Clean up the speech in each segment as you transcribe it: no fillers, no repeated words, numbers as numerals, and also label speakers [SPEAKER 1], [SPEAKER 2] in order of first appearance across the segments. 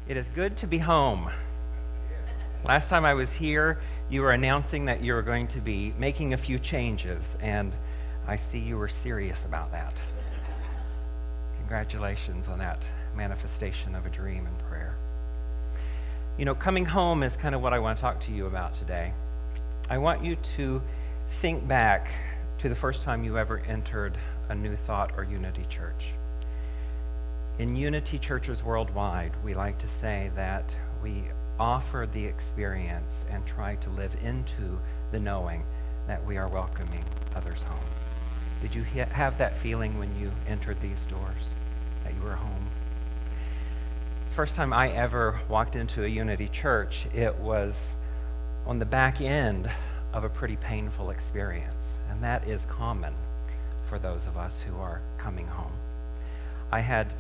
[SPEAKER 1] It is good to be home. Last time I was here, you were announcing that you were going to be making a few changes, and I see you were serious about that. Congratulations on that manifestation of a dream and prayer. You know, coming home is kind of what I want to talk to you about today. I want you to think back to the first time you ever entered a New Thought or Unity Church. In Unity churches worldwide, we like to say that we offer the experience and try to live into the knowing that we are welcoming others home. Did you have that feeling when you entered these doors, that you were home? First time I ever walked into a Unity church, it was on the back end of a pretty painful experience, and that is common for those of us who are coming home. I had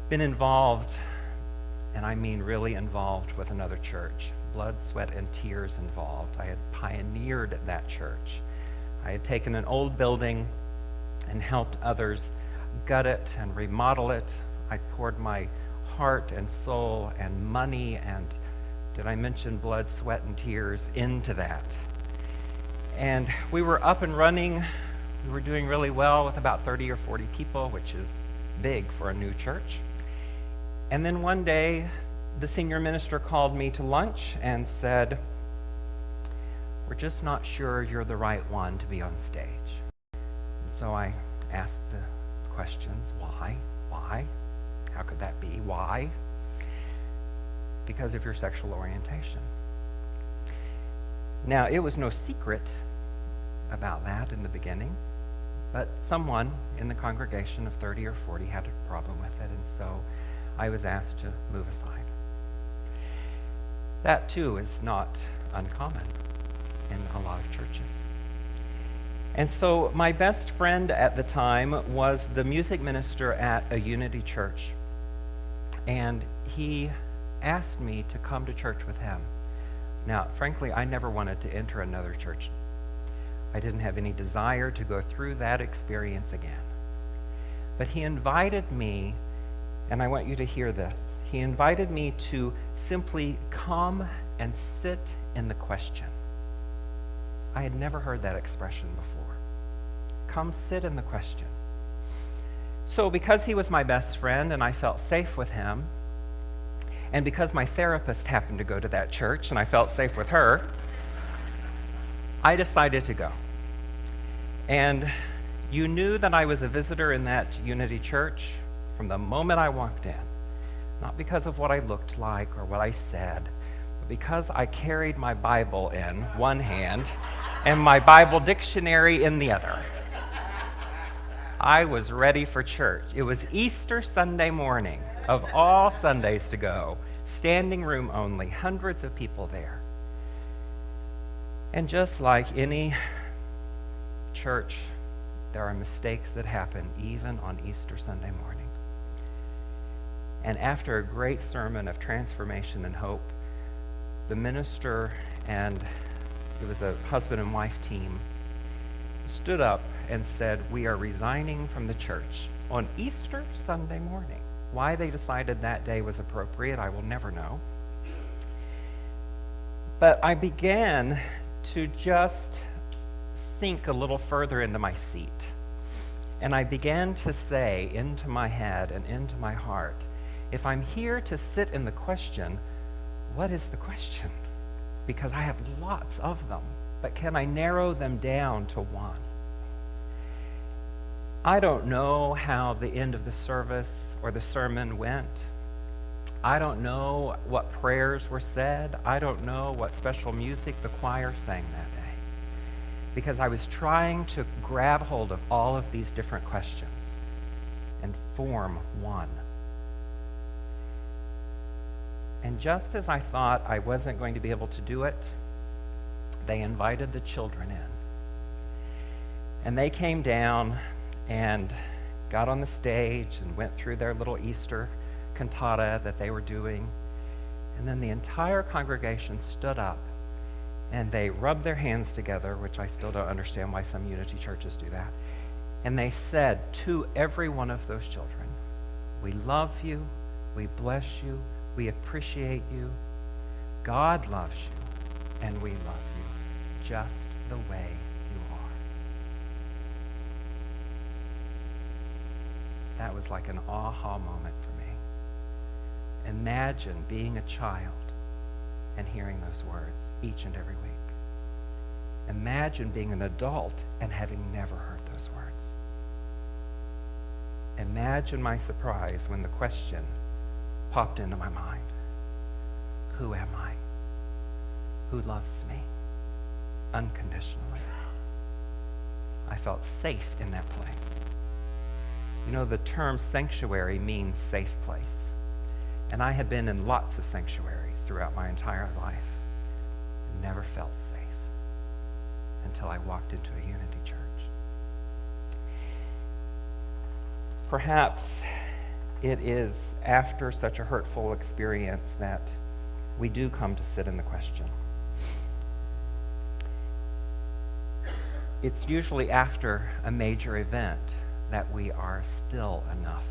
[SPEAKER 1] been involved, and I mean really involved, with another church. Blood, sweat, and tears involved. I had pioneered that church. I had taken an old building and helped others gut it and remodel it. I poured my heart and soul and money and, did I mention blood, sweat, and tears, into that. And we were up and running. We were doing really well with about 30 or 40 people, which is big for a new church. And then one day, the senior minister called me to lunch and said, "We're just not sure you're the right one to be on stage." And so I asked the questions, why? Why? How could that be? Why? Because of your sexual orientation. Now, it was no secret about that in the beginning, but someone in the congregation of 30 or 40 had a problem with it, and so I was asked to move aside. That too is not uncommon in a lot of churches. And so my best friend at the time was the music minister at a Unity church, and he asked me to come to church with him. Now, frankly, I never wanted to enter another church. I didn't have any desire to go through that experience again. But he invited me, and I want you to hear this. He invited me to simply come and sit in the question. I had never heard that expression before. Come sit in the question. So because he was my best friend and I felt safe with him, and because my therapist happened to go to that church and I felt safe with her, I decided to go. And you knew that I was a visitor in that Unity church from the moment I walked in, not because of what I looked like or what I said, but because I carried my Bible in one hand and my Bible dictionary in the other. I was ready for church. It was Easter Sunday morning, of all Sundays to go, standing room only, hundreds of people there. And just like any church, there are mistakes that happen even on Easter Sunday morning. And after a great sermon of transformation and hope, the minister, and it was a husband and wife team, stood up and said, "We are resigning from the church on Easter Sunday morning." Why they decided that day was appropriate, I will never know. But I began to just sink a little further into my seat. And I began to say into my head and into my heart, if I'm here to sit in the question, what is the question? Because I have lots of them, but can I narrow them down to one? I don't know how the end of the service or the sermon went. I don't know what prayers were said. I don't know what special music the choir sang that day, because I was trying to grab hold of all of these different questions and form one. And just as I thought I wasn't going to be able to do it, they invited the children in. And they came down and got on the stage and went through their little Easter cantata that they were doing. And then the entire congregation stood up and they rubbed their hands together, which I still don't understand why some Unity churches do that. And they said to every one of those children, "We love you, We bless you. We appreciate you. God loves you, and we love you just the way you are. That was like an aha moment for me. Imagine being a child and hearing those words each and every week. Imagine being an adult and having never heard those words. Imagine my surprise when the question popped into my mind. Who am I? Who loves me unconditionally? I felt safe in that place. You know, the term sanctuary means safe place. And I had been in lots of sanctuaries throughout my entire life. Never felt safe until I walked into a Unity church. Perhaps it is after such a hurtful experience that we do come to sit in the question. It's usually after a major event that we are still enough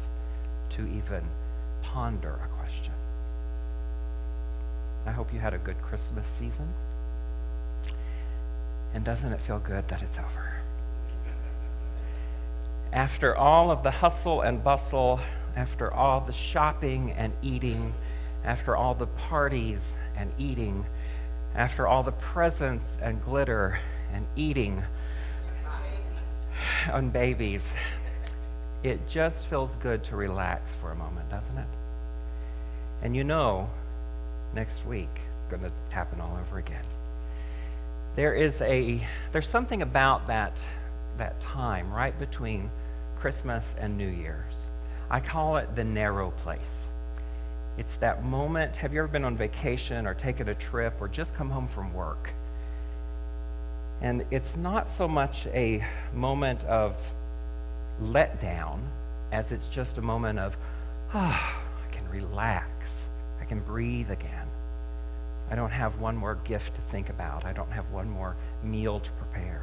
[SPEAKER 1] to even ponder a question. I hope you had a good Christmas season. And doesn't it feel good that it's over? After all of the hustle and bustle, after all the shopping and eating, after all the parties and eating, after all the presents and glitter and eating on babies, it just feels good to relax for a moment, doesn't it? And you know, next week it's going to happen all over again. There's something about that time right between Christmas and New Year's. I call it the narrow place. It's that moment. Have you ever been on vacation or taken a trip or just come home from work? And it's not so much a moment of letdown as it's just a moment of, I can relax. I can breathe again. I don't have one more gift to think about. I don't have one more meal to prepare.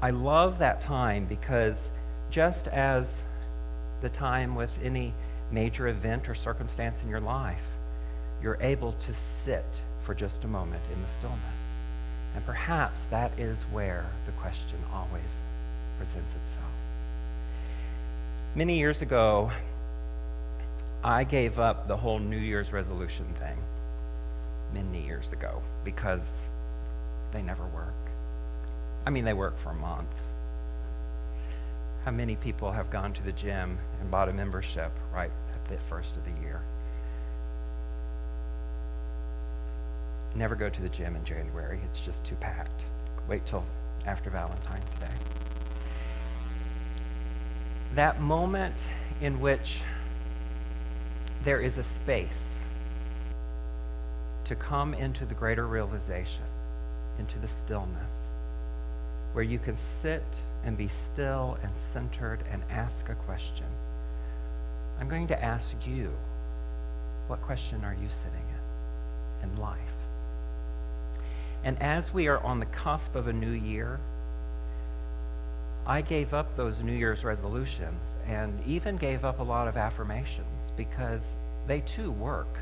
[SPEAKER 1] I love that time because just as the time with any major event or circumstance in your life, you're able to sit for just a moment in the stillness. And perhaps that is where the question always presents itself. Many years ago, I gave up the whole New Year's resolution thing. Many years ago, because they never work. I mean, they work for a month. How many people have gone to the gym and bought a membership right at the first of the year? Never go to the gym in January. It's just too packed. Wait till after Valentine's Day. That moment in which there is a space to come into the greater realization, into the stillness, where you can sit and be still and centered and ask a question. I'm going to ask you, what question are you sitting in life? And as we are on the cusp of a new year, I gave up those New Year's resolutions and even gave up a lot of affirmations because they too work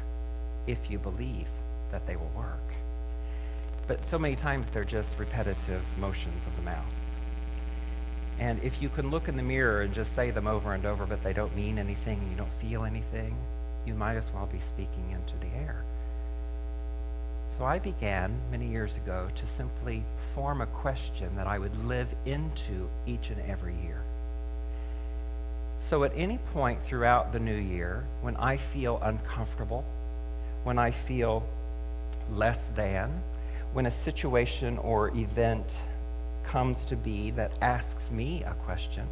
[SPEAKER 1] if you believe that they will work. But so many times they're just repetitive motions of the mouth. And if you can look in the mirror and just say them over and over, but they don't mean anything, and you don't feel anything, you might as well be speaking into the air. So I began many years ago to simply form a question that I would live into each and every year. So at any point throughout the new year, when I feel uncomfortable, when I feel less than, when a situation or event comes to be that asks me a question,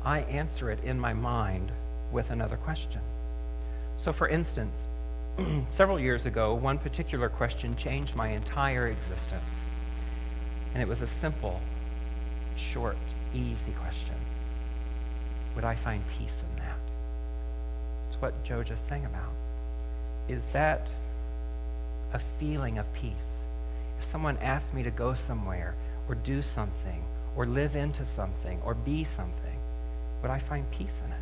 [SPEAKER 1] I answer it in my mind with another question. So for instance, several years ago, one particular question changed my entire existence. And it was a simple, short, easy question. Would I find peace in that? It's what Joe just sang about. Is that a feeling of peace? If someone asked me to go somewhere, or do something, or live into something, or be something, would I find peace in it?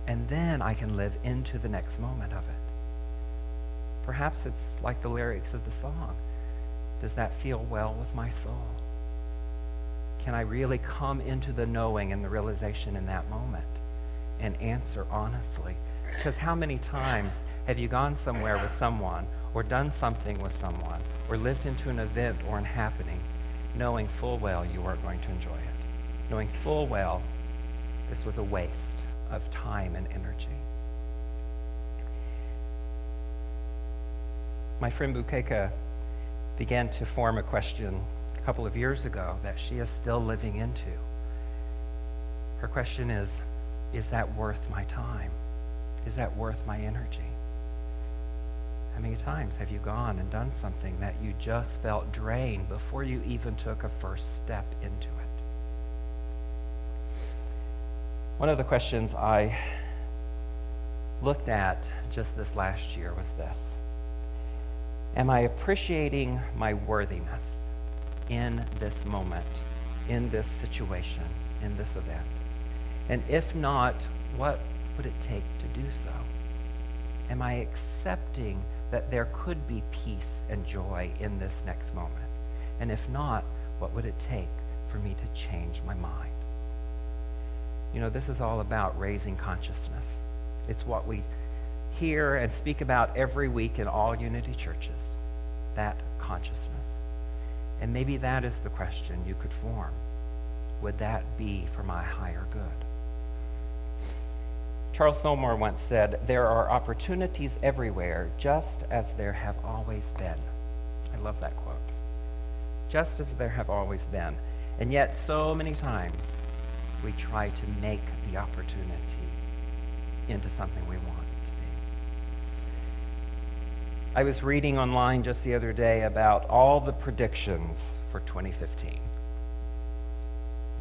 [SPEAKER 1] And then I can live into the next moment of it. Perhaps it's like the lyrics of the song. Does that feel well with my soul? Can I really come into the knowing and the realization in that moment and answer honestly? Because how many times have you gone somewhere with someone or done something with someone or lived into an event or an happening knowing full well you weren't going to enjoy it, knowing full well this was a waste of time and energy? My friend Bukeka began to form a question a couple of years ago that she is still living into. Her question is that worth my time? Is that worth my energy? How many times have you gone and done something that you just felt drained before you even took a first step into it? One of the questions I looked at just this last year was this: am I appreciating my worthiness in this moment, in this situation, in this event? And if not, what would it take to do so? Am I accepting that there could be peace and joy in this next moment? And if not, what would it take for me to change my mind? You know, this is all about raising consciousness. It's what we hear and speak about every week in all Unity churches, that consciousness. And maybe that is the question you could form. Would that be for my higher good? Charles Fillmore once said, "There are opportunities everywhere, just as there have always been." I love that quote. Just as there have always been. And yet so many times we try to make the opportunity into something we want it to be. I was reading online just the other day about all the predictions for 2015.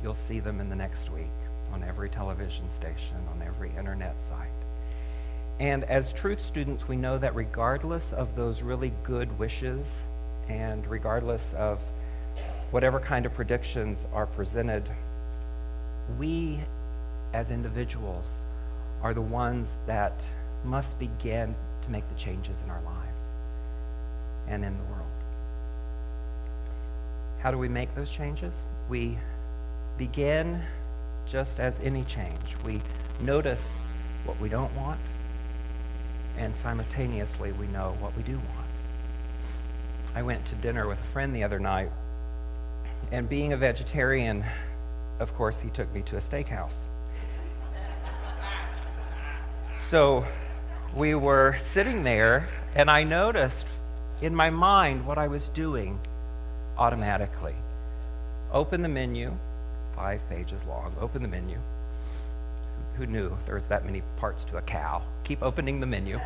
[SPEAKER 1] You'll see them in the next week on every television station, on every internet site. And as truth students, we know that regardless of those really good wishes and regardless of whatever kind of predictions are presented, we as individuals are the ones that must begin to make the changes in our lives and in the world. How do we make those changes? We begin just as any change. We notice what we don't want, and simultaneously we know what we do want. I went to dinner with a friend the other night, and being a vegetarian, of course, he took me to a steakhouse. So we were sitting there, and I noticed in my mind what I was doing automatically. Open the menu, 5 pages long, open the menu. Who knew there was that many parts to a cow? Keep opening the menu.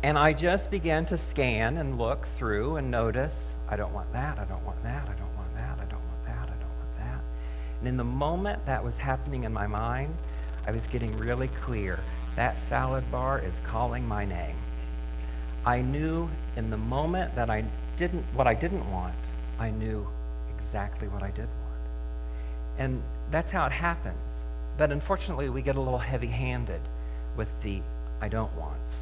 [SPEAKER 1] And I just began to scan and look through and notice, I don't want that, I don't want that, I don't want that, I don't want that, I don't want that. And in the moment that was happening in my mind, I was getting really clear. That salad bar is calling my name. I knew in the moment that what I didn't want, I knew exactly what I did want. And that's how it happens. But unfortunately, we get a little heavy-handed with the I don't wants.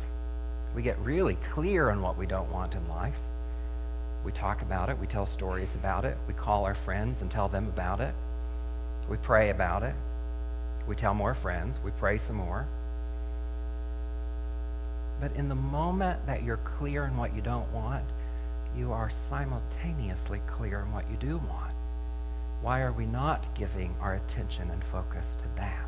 [SPEAKER 1] We get really clear on what we don't want in life. We talk about it. We tell stories about it. We call our friends and tell them about it. We pray about it. We tell more friends. We pray some more. But in the moment that you're clear on what you don't want, you are simultaneously clear on what you do want. Why are we not giving our attention and focus to that?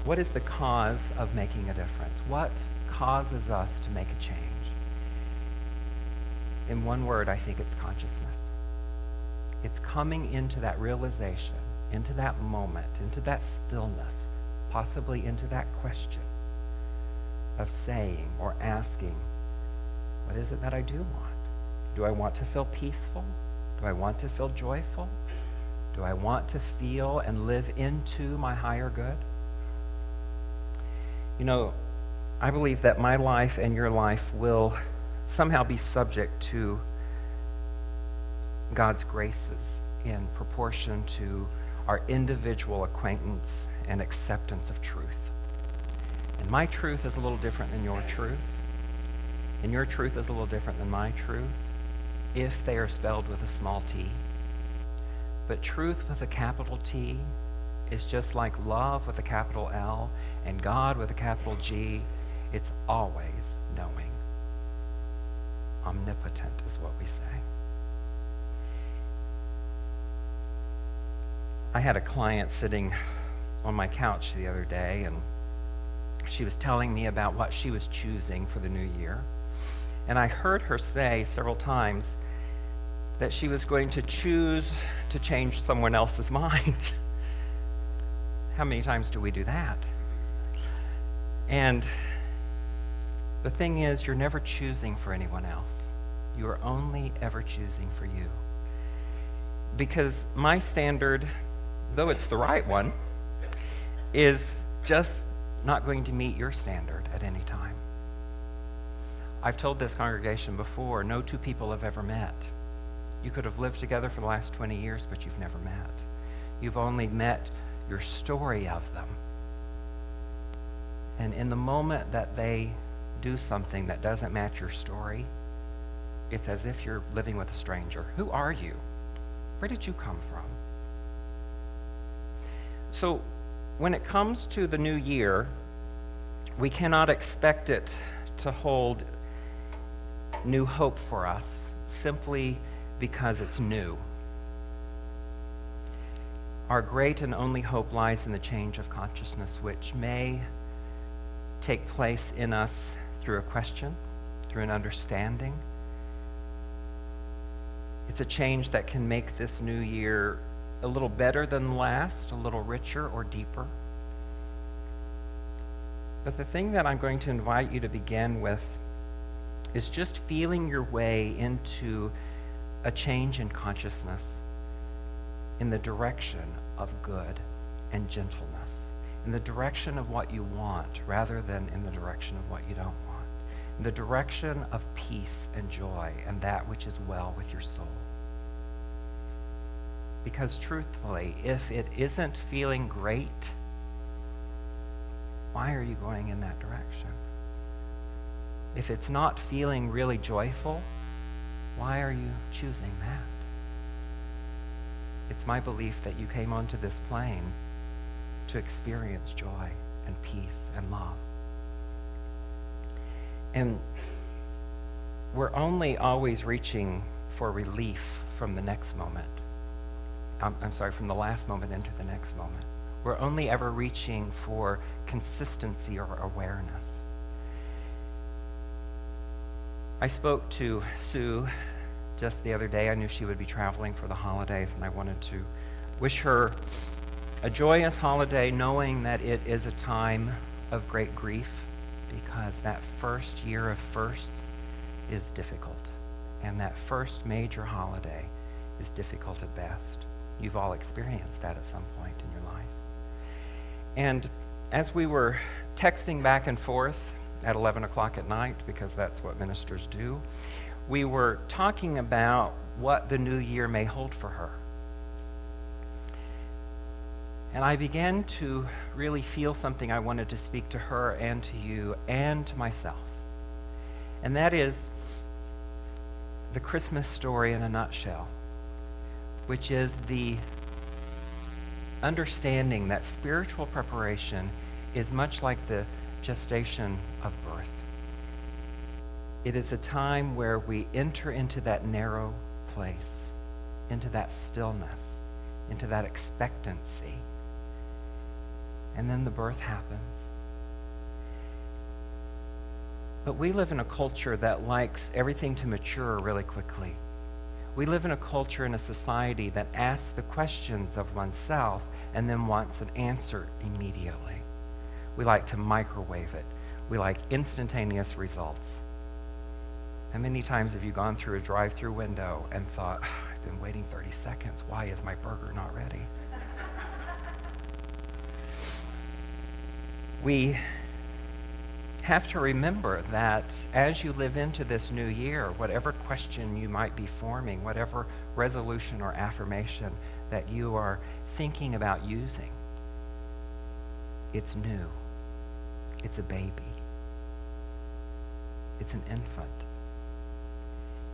[SPEAKER 1] What is the cause of making a difference? What causes us to make a change? In one word, I think it's consciousness. It's coming into that realization, into that moment, into that stillness, possibly into that question of saying or asking, what is it that I do want? Do I want to feel peaceful? Do I want to feel joyful? Do I want to feel and live into my higher good? You know, I believe that my life and your life will somehow be subject to God's graces in proportion to our individual acquaintance and acceptance of truth. And my truth is a little different than your truth. And your truth is a little different than my truth, if they are spelled with a small t. But truth with a capital T is just like love with a capital L and God with a capital G. It's always knowing. Omnipotent is what we say. I had a client sitting on my couch the other day, and she was telling me about what she was choosing for the new year. And I heard her say several times that she was going to choose to change someone else's mind. How many times do we do that? And the thing is, you're never choosing for anyone else. You are only ever choosing for you. Because my standard, though it's the right one, is just not going to meet your standard at any time. I've told this congregation before, no two people have ever met. You could have lived together for the last 20 years, but you've never met. You've only met your story of them. And in the moment that they do something that doesn't match your story, it's as if you're living with a stranger. Who are you? Where did you come from? So when it comes to the new year, we cannot expect it to hold new hope for us simply because it's new. Our great and only hope lies in the change of consciousness, which may take place in us through a question, through an understanding. It's a change that can make this new year a little better than last, a little richer or deeper. But the thing that I'm going to invite you to begin with is just feeling your way into a change in consciousness in the direction of good and gentleness, in the direction of what you want rather than in the direction of what you don't want, in the direction of peace and joy and that which is well with your soul. Because truthfully, if it isn't feeling great, why are you going in that direction? If it's not feeling really joyful, why are you choosing that? It's my belief that you came onto this plane to experience joy and peace and love. And we're only always reaching for relief from the next moment. From the last moment into the next moment. We're only ever reaching for consistency or awareness. I spoke to Sue just the other day. I knew she would be traveling for the holidays, and I wanted to wish her a joyous holiday, knowing that it is a time of great grief, because that first year of firsts is difficult, and that first major holiday is difficult at best. You've all experienced that at some point in your life. And as we were texting back and forth at 11 o'clock at night, because that's what ministers do, we were talking about what the new year may hold for her. And I began to really feel something I wanted to speak to her and to you and to myself. And that is the Christmas story in a nutshell, which is the understanding that spiritual preparation is much like the gestation of birth. It is a time where we enter into that narrow place, into that stillness, into that expectancy. And then the birth happens. But we live in a culture that likes everything to mature really quickly. We live in a culture and a society that asks the questions of oneself and then wants an answer immediately. We like to microwave it. We like instantaneous results. How many times have you gone through a drive-through window and thought, I've been waiting 30 seconds. Why is my burger not ready? We have to remember that as you live into this new year, whatever question you might be forming, whatever resolution or affirmation that you are thinking about using. It's new. It's a baby. It's an infant.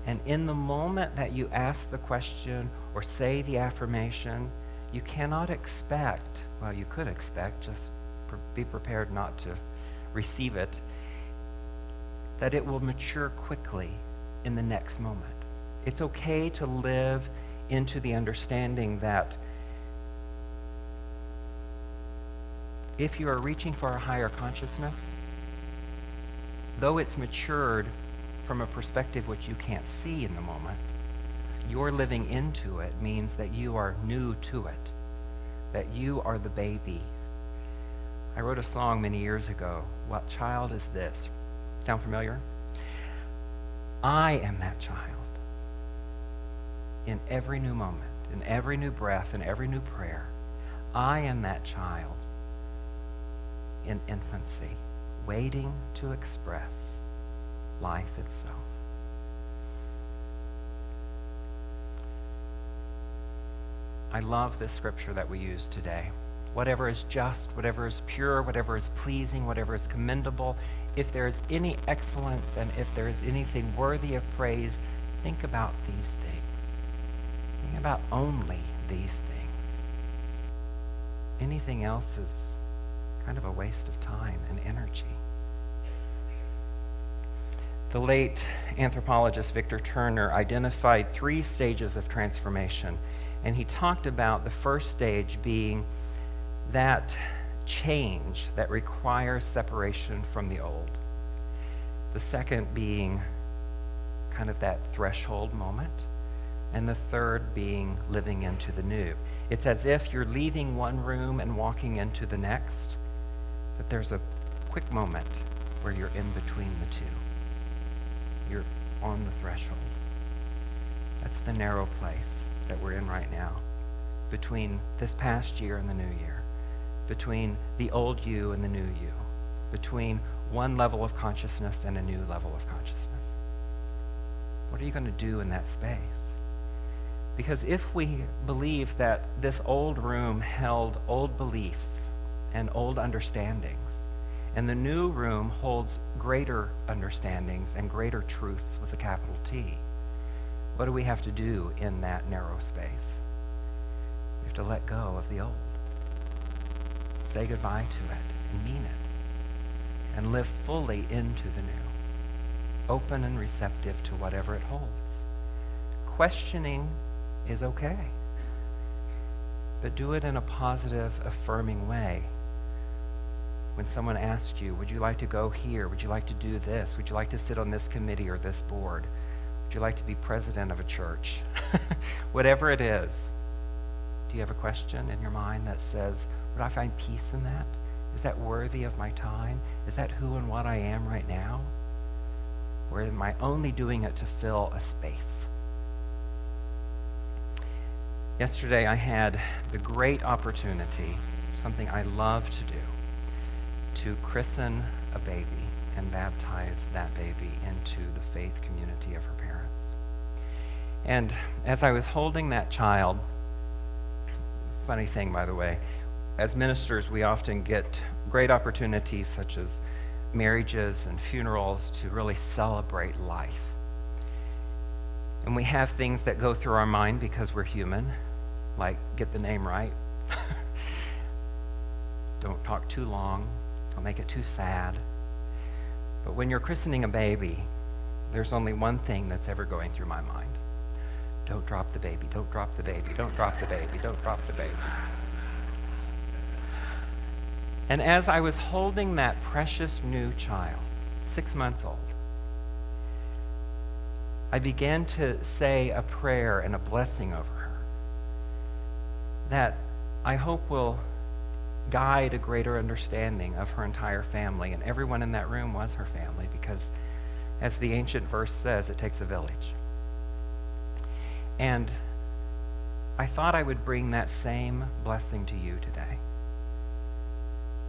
[SPEAKER 1] And in the moment that you ask the question or say the affirmation, you cannot expect, well, you could expect, just be prepared not to receive it, that it will mature quickly in the next moment. It's okay to live into the understanding that if you are reaching for a higher consciousness, though it's matured from a perspective which you can't see in the moment, your living into it means that you are new to it, that you are the baby. I wrote a song many years ago, "What Child Is This?" Sound familiar? I am that child. In every new moment, in every new breath, in every new prayer, I am that child in infancy, waiting to express life itself. I love this scripture that we use today. Whatever is just, whatever is pure, whatever is pleasing, whatever is commendable, if there is any excellence and if there is anything worthy of praise, think about these things. Think about only these things. Anything else is kind of a waste of time and energy. The late anthropologist Victor Turner identified 3 stages of transformation, and he talked about the first stage being that change that requires separation from the old. The second being kind of that threshold moment, and the third being living into the new. It's as if you're leaving one room and walking into the next, but there's a quick moment where you're in between the two. You're on the threshold. That's the narrow place that we're in right now, between this past year and the new year, between the old you and the new you, between one level of consciousness and a new level of consciousness. What are you going to do in that space? Because if we believe that this old room held old beliefs and old understandings, and the new room holds greater understandings and greater truths with a capital T, what do we have to do in that narrow space? We have to let go of the old. Say goodbye to it and mean it. And live fully into the new. Open and receptive to whatever it holds. Questioning is okay. But do it in a positive, affirming way. When someone asks you, would you like to go here? Would you like to do this? Would you like to sit on this committee or this board? Would you like to be president of a church? Whatever it is, do you have a question in your mind that says, would I find peace in that? Is that worthy of my time? Is that who and what I am right now? Or am I only doing it to fill a space? Yesterday I had the great opportunity, something I love to do, to christen a baby and baptize that baby into the faith community of her parents. And as I was holding that child, funny thing by the way, as ministers we often get great opportunities such as marriages and funerals to really celebrate life. And we have things that go through our mind because we're human, like get the name right, don't talk too long, don't make it too sad. But when you're christening a baby, there's only one thing that's ever going through my mind. Don't drop the baby, don't drop the baby, don't drop the baby, don't drop the baby. And as I was holding that precious new child, 6 months old, I began to say a prayer and a blessing over her that I hope will guide a greater understanding of her entire family. And everyone in that room was her family because, as the ancient verse says, it takes a village. And I thought I would bring that same blessing to you today.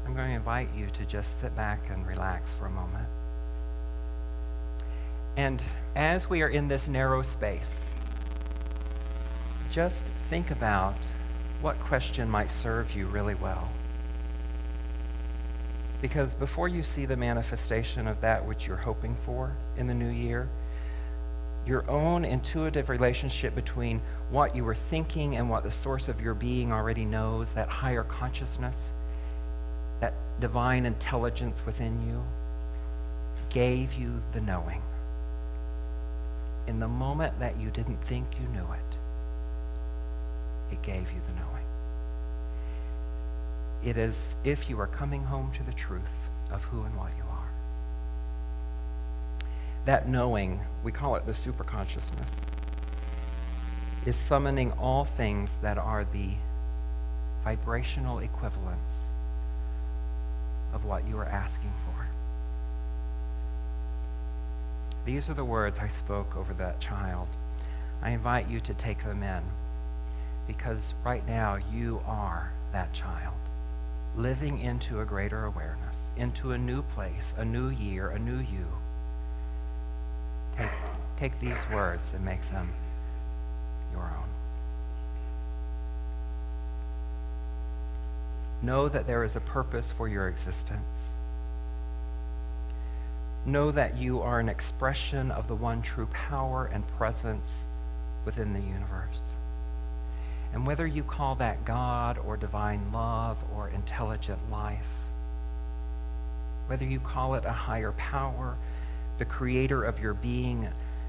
[SPEAKER 1] I'm going to invite you to just sit back and relax for a moment. And as we are in this narrow space, just think about what question might serve you really well. Because before you see the manifestation of that which you're hoping for in the new year, your own intuitive relationship between what you were thinking and what the source of your being already knows, that higher consciousness, that divine intelligence within you, gave you the knowing. In the moment that you didn't think you knew it, it gave you the knowing. It is if you are coming home to the truth of who and what you are. That knowing, we call it the superconsciousness, is summoning all things that are the vibrational equivalents of what you are asking for. These are the words I spoke over that child. I invite you to take them in, because right now you are that child, living into a greater awareness, into a new place, a new year, a new you. Take these words and make them your own. Know that there is a purpose for your existence. Know that you are an expression of the one true power and presence within the universe. And whether you call that God or divine love or intelligent life, whether you call it a higher power, the creator of your being,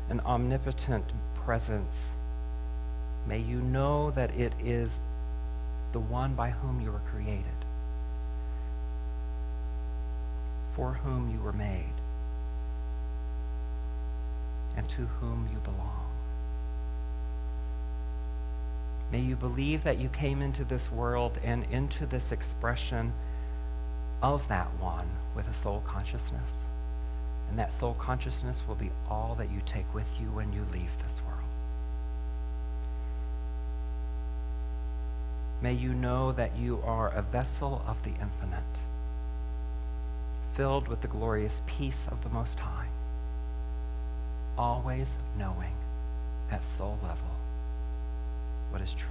[SPEAKER 1] an omnipotent presence, may you know that it is the one by whom you were created, for whom you were made, and to whom you belong. May you believe that you came into this world and into this expression of that one with a soul consciousness. And that soul consciousness will be all that you take with you when you leave this world. May you know that you are a vessel of the infinite, filled with the glorious peace of the Most High, always knowing at soul level what is true.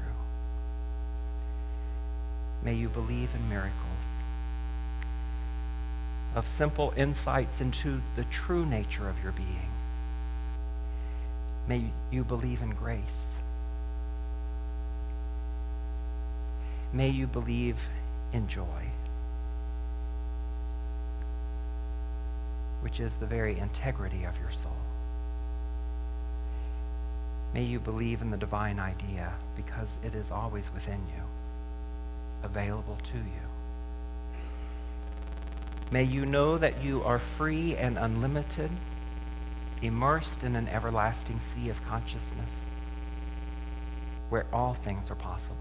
[SPEAKER 1] May you believe in miracles, of simple insights into the true nature of your being. May you believe in grace. May you believe in joy, which is the very integrity of your soul. May you believe in the divine idea, because it is always within you, available to you. May you know that you are free and unlimited, immersed in an everlasting sea of consciousness, where all things are possible.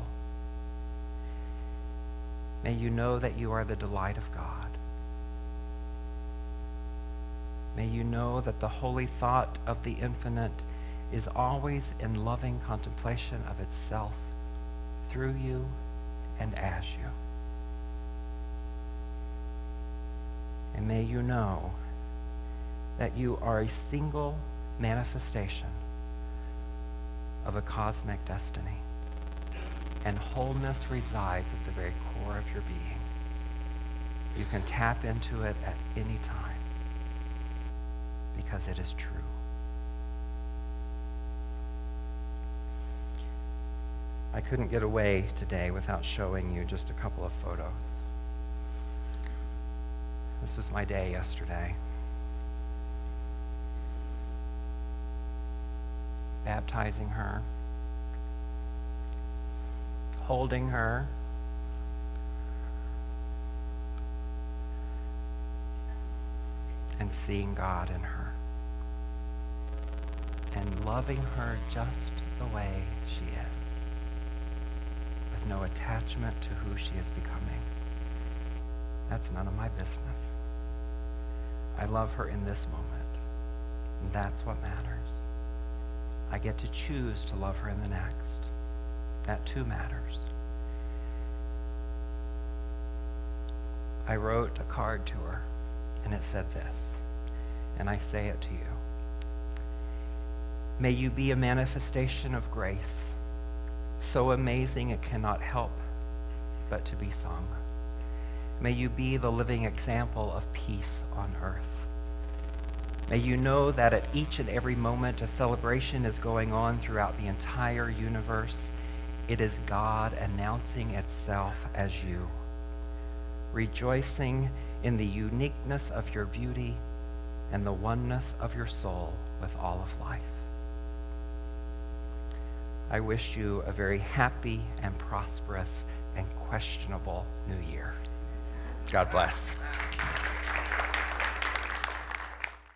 [SPEAKER 1] May you know that you are the delight of God. May you know that the holy thought of the infinite is always in loving contemplation of itself, through you and as you. And may you know that you are a single manifestation of a cosmic destiny, and wholeness resides at the very core of your being. You can tap into it at any time, because it is true. I couldn't get away today without showing you just a couple of photos. This was my day yesterday. Baptizing her, holding her, and seeing God in her, and loving her just the way she is, with no attachment to who she is becoming. That's none of my business. I love her in this moment, and that's what matters. I get to choose to love her in the next. That too matters. I wrote a card to her, and it said this, and I say it to you. May you be a manifestation of grace, so amazing it cannot help but to be sung. May you be the living example of peace on earth. May you know that at each and every moment a celebration is going on throughout the entire universe. It is God announcing itself as you, rejoicing in the uniqueness of your beauty and the oneness of your soul with all of life. I wish you a very happy and prosperous and questionable new year. God bless.